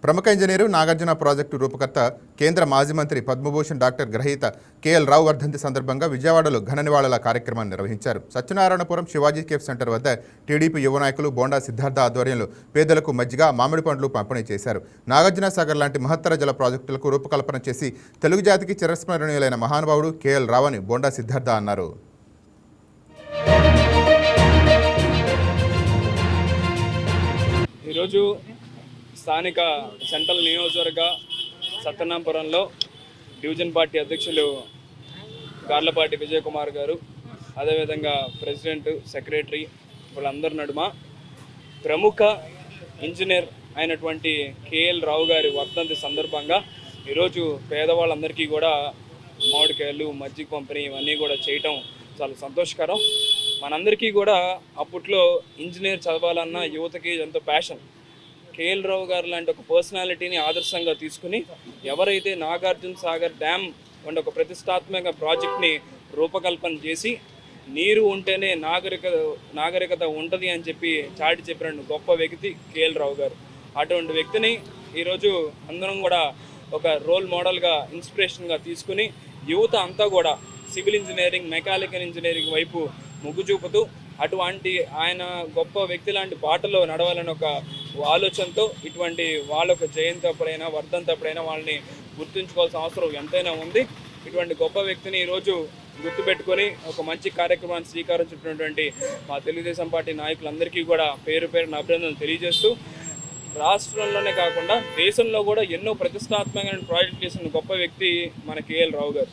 ప్రముఖ engineer Nagarjuna project రూపకర్త కేంద్ర మాజీ మంత్రి పద్మభూషణ్ డాక్టర్ గ్రహీత కేఎల్ రావు వర్ధంతి సందర్భంగా విజయవాడలో ఘన నివాళుల కార్యక్రమాన్ని నిర్వహించారు. సత్యనారాయణపురం శివాజీ కేఫ్ సెంటర్ వద్ద టీడీపీ యువ నాయకులు బోండా సిద్ధార్థ ఆధ్వర్యంలో పేదలకు మజ్జిగ, మామిడి పండ్లు పంపిణీ చేశారు. నాగార్జున సాగర్ లాంటి మహత్తర జల ప్రాజెక్టులకు రూపకల్పన చేసి తెలుగు జాతికి చిరస్మరణీయులైన మహానుభావుడు కేఎల్ రావు అని బోండా సిద్ధార్థ అన్నారు. ఈరోజు స్థానిక సెంట్రల్ నియోజకవర్గ సత్యనారాయణపురంలో డివిజన్ పార్టీ అధ్యక్షులు గార్లపాటి విజయ్ కుమార్ గారు, అదేవిధంగా ప్రెసిడెంట్, సెక్రటరీ వాళ్ళందరి నడుమ ప్రముఖ ఇంజనీర్ అయినటువంటి కేఎల్ రావు గారి వర్ధంతి సందర్భంగా ఈరోజు పేదవాళ్ళందరికీ కూడా మామిడికాయలు, మజ్జిగ పంపిణీ ఇవన్నీ కూడా చేయటం చాలా సంతోషకరం. మనందరికీ కూడా అప్పట్లో ఇంజనీర్ చదవాలన్న యువతకి ఎంతో ప్యాషన్. కేఎల్ రావు గారు లాంటి ఒక పర్సనాలిటీని ఆదర్శంగా తీసుకుని ఎవరైతే నాగార్జున సాగర్ డ్యామ్ వంటి ఒక ప్రతిష్టాత్మక ప్రాజెక్ట్ని రూపకల్పన చేసి నీరు ఉంటేనే నాగరికత ఉంటుంది అని చెప్పి చాటి చెప్పిన గొప్ప వ్యక్తి కేఎల్ రావు గారు. అటువంటి వ్యక్తిని ఈరోజు అందరం కూడా ఒక రోల్ మోడల్గా, ఇన్స్పిరేషన్గా తీసుకుని యువత అంతా కూడా సివిల్ ఇంజనీరింగ్, మెకానికల్ ఇంజనీరింగ్ వైపు మొగ్గు చూపుతూ అటువంటి ఆయన గొప్ప వ్యక్తి లాంటి బాటలో నడవాలని ఒక ఆలోచనతో ఇటువంటి వాళ్ళ ఒక జయంతి అప్పుడైనా, వర్ధంతి అప్పుడైనా వాళ్ళని గుర్తుంచుకోవాల్సిన అవసరం ఎంతైనా ఉంది. ఇటువంటి గొప్ప వ్యక్తిని ఈరోజు గుర్తుపెట్టుకొని ఒక మంచి కార్యక్రమాన్ని శ్రీకారం చుట్టినటువంటి మా తెలుగుదేశం పార్టీ నాయకులందరికీ కూడా పేరు పేరున అభినందనలు తెలియజేస్తూ, రాష్ట్రంలోనే కాకుండా దేశంలో కూడా ఎన్నో ప్రతిష్టాత్మకమైన ప్రాజెక్టులు చేసిన గొప్ప వ్యక్తి మన కేఎల్ రావు గారు.